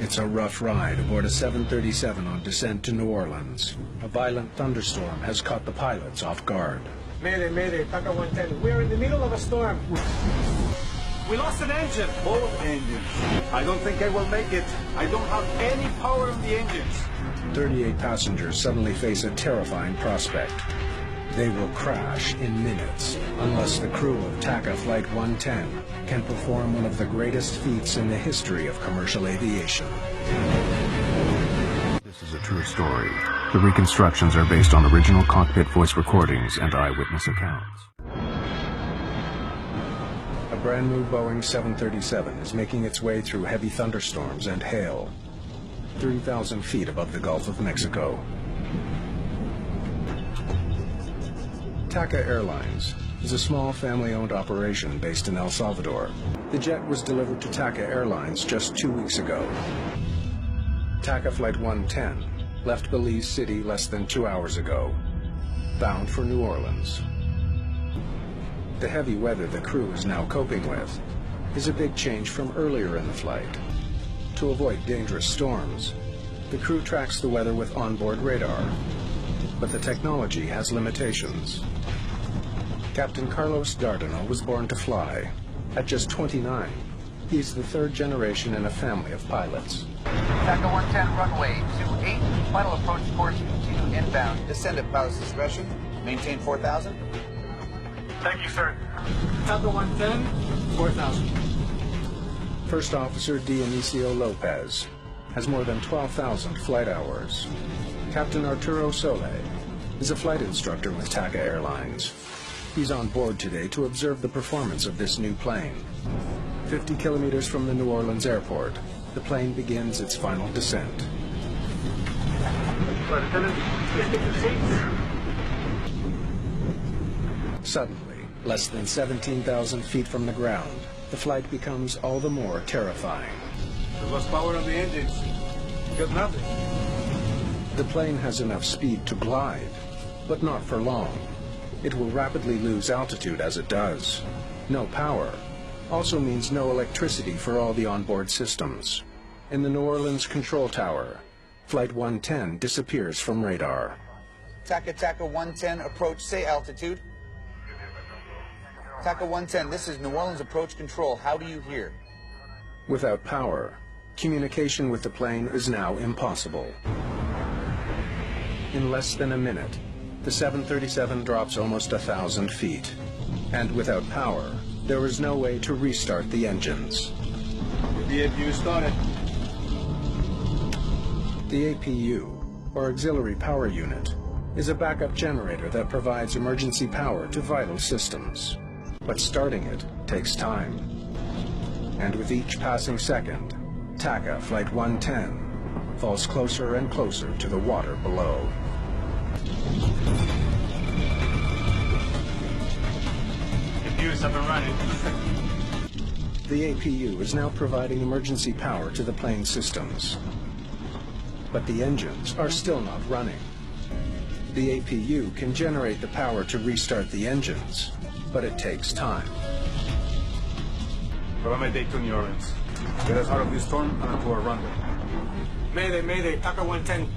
It's a rough ride aboard a 737 on descent to New Orleans. A violent thunderstorm has caught the pilots off guard. Mayday, Mayday, Taka 110. We are in the middle of a storm. We lost an engine. Both engines. I don't think I will make it. I don't have any power in the engines. 38 passengers suddenly face a terrifying prospect. They will crash in minutes unless the crew of TACA Flight 110 can perform one of the greatest feats in the history of commercial aviation. This is a true story. The reconstructions are based on original cockpit voice recordings and eyewitness accounts. A brand new Boeing 737 is making its way through heavy thunderstorms and hail, 30,000 feet above the Gulf of Mexico. TACA Airlines is a small family-owned operation based in El Salvador. The jet was delivered to TACA Airlines just 2 weeks ago. TACA Flight 110 left Belize City less than 2 hours ago, bound for New Orleans. The heavy weather the crew is now coping with is a big change from earlier in the flight. To avoid dangerous storms, the crew tracks the weather with onboard radar, but the technology has limitations. Captain Carlos Dardano was born to fly. At just 29, he's the third generation in a family of pilots. TACA 110 runway 28, final approach course, continue inbound. Descend at pilot's discretion, maintain 4,000. Thank you, sir. TACA 110, 4,000. First Officer Dionisio Lopez has more than 12,000 flight hours. Captain Arturo Sole is a flight instructor with TACA Airlines. He's on board today to observe the performance of this new plane. 50 kilometers from the New Orleans airport, the plane begins its final descent. Suddenly, less than 17,000 feet from the ground, the flight becomes all the more terrifying. We lost power on the engines. We got nothing. The plane has enough speed to glide, but not for long. It will rapidly lose altitude as it does. No power also means no electricity for all the onboard systems. In the New Orleans control tower, Flight 110 disappears from radar. TACA 110 approach, say altitude. TACA 110, this is New Orleans approach control. How do you hear? Without power, communication with the plane is now impossible. In less than a minute, the 737 drops almost 1,000 feet. And without power, there is no way to restart the engines. The APU started. The APU, or Auxiliary Power Unit, is a backup generator that provides emergency power to vital systems. But starting it takes time. And with each passing second, TACA Flight 110 falls closer and closer to the water below. APU's up and running. The APU is now providing emergency power to the plane systems. But the engines are still not running. The APU can generate the power to restart the engines, but it takes time. Programa day to New Orleans. Get us out of this storm and onto our runway. Mayday, Mayday, TACA 110.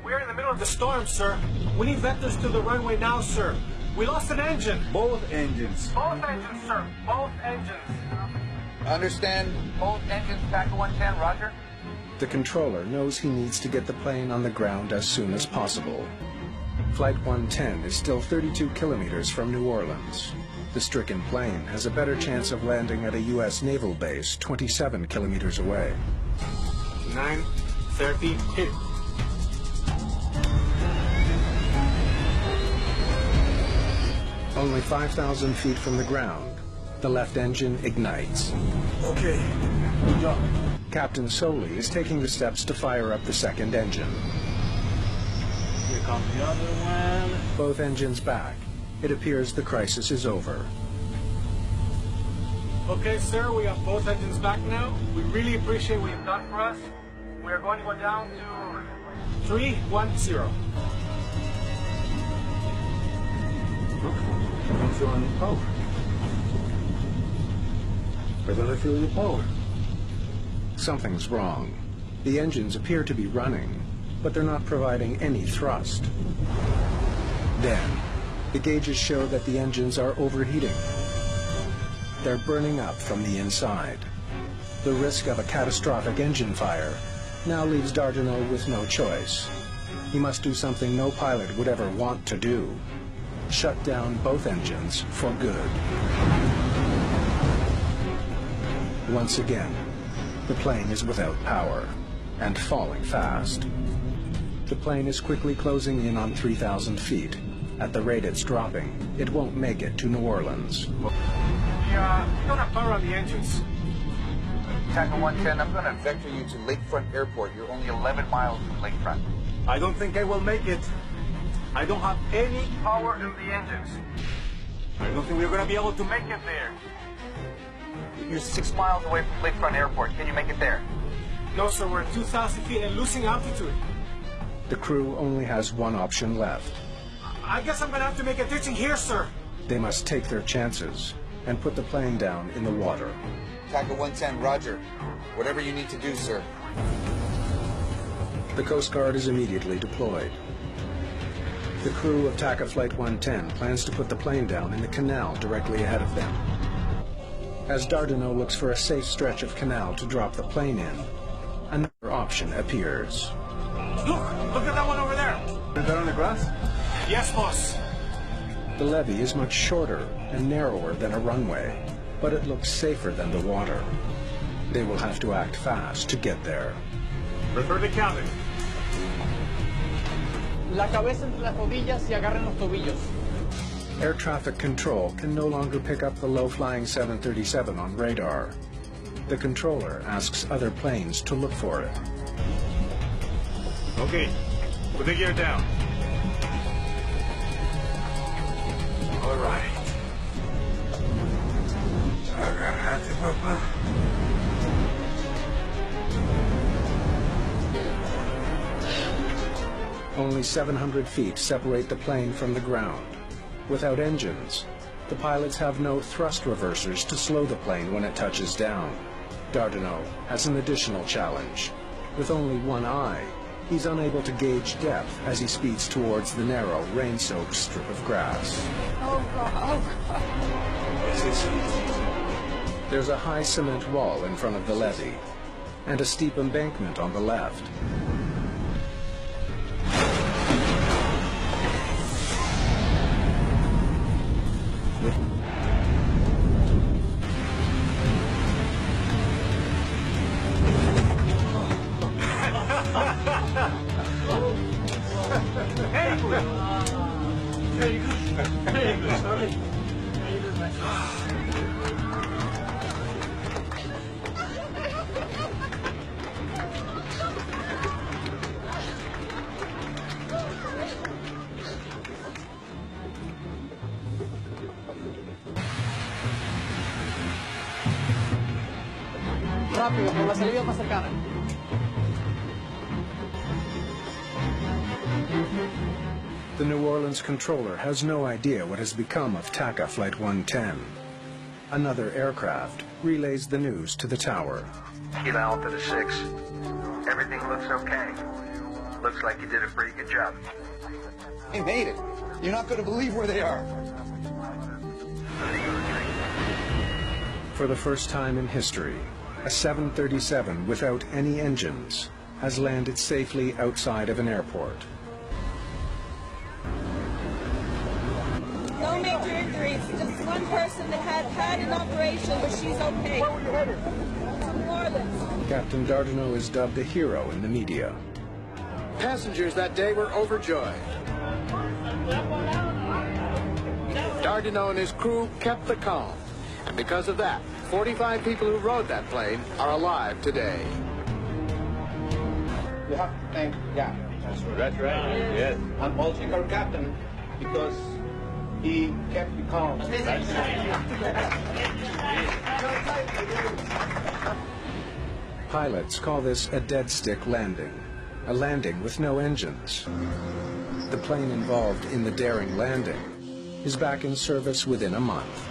We are in the middle of the storm, sir. We need vectors to the runway now, sir. We lost an engine. Both engines. Both engines, sir. Both engines. Understand both engines, TACA 110, roger. The controller knows he needs to get the plane on the ground as soon as possible. Flight 110 is still 32 kilometers from New Orleans. The stricken plane has a better chance of landing at a U.S. naval base 27 kilometers away. 9:30, hit. Only 5,000 feet from the ground, the left engine ignites. Okay, good job. Captain Soli is taking the steps to fire up the second engine. Here comes the other one. Both engines back. It appears the crisis is over. Okay, sir, we have both engines back now. We really appreciate what you've done for us. We are going to go down to 310. I don't feel any power. I don't feel any power. Something's wrong. The engines appear to be running, but they're not providing any thrust. Then, the gauges show that the engines are overheating. They're burning up from the inside. The risk of a catastrophic engine fire now leaves Dardanel with no choice. He must do something no pilot would ever want to do: shut down both engines for good. Once again, the plane is without power and falling fast. The plane is quickly closing in on 3,000 feet. At the rate it's dropping, it won't make it to New Orleans. Yeah, we don't have power on the engines. TACA 110, I'm going to vector you to Lakefront Airport. You're only 11 miles from Lakefront. I don't think I will make it. I don't have any power in the engines. I don't think we're going to be able to make it there. You're 6 miles away from Lakefront Airport. Can you make it there? No, sir, we're at 2,000 feet and losing altitude. The crew only has one option left. I guess I'm going to have to make a ditching here, sir. They must take their chances and put the plane down in the water. TACA 110, roger. Whatever you need to do, sir. The Coast Guard is immediately deployed. The crew of TACA Flight 110 plans to put the plane down in the canal directly ahead of them. As Dardanel looks for a safe stretch of canal to drop the plane in, another option appears. Look at that one over there. Is that on the grass? Yes, boss. The levee is much shorter and narrower than a runway, but it looks safer than the water. They will have to act fast to get there. Refer to cabin. La cabeza entre las rodillas y agarren los tobillos. Air traffic control can no longer pick up the low-flying 737 on radar. The controller asks other planes to look for it. Okay, put the gear down. All right. Agárrate, papá. Only 700 feet separate the plane from the ground. Without engines, the pilots have no thrust reversers to slow the plane when it touches down. Dardanel has an additional challenge. With only one eye, he's unable to gauge depth as he speeds towards the narrow, rain-soaked strip of grass. Oh, God. Oh, There's a high cement wall in front of the levee, and a steep embankment on the left. Rápido, por la salida más cercana. The New Orleans controller has no idea what has become of TACA Flight 110. Another aircraft relays the news to the tower. Kilo Alpha to 6. Everything looks okay. Looks like you did a pretty good job. They made it. You're not going to believe where they are. For the first time in history, a 737 without any engines has landed safely outside of an airport. No major injuries, just one person that had an operation, but she's okay. Where were you headed? To New Orleans. Captain Dardanel is dubbed a hero in the media. Passengers that day were overjoyed. Dardanel and his crew kept the calm, and because of that, 45 people who rode that plane are alive today. You have to thank God. That's right. Yes. And also our captain, because he kept me calm. Pilots call this a dead stick landing, a landing with no engines. The plane involved in the daring landing is back in service within a month.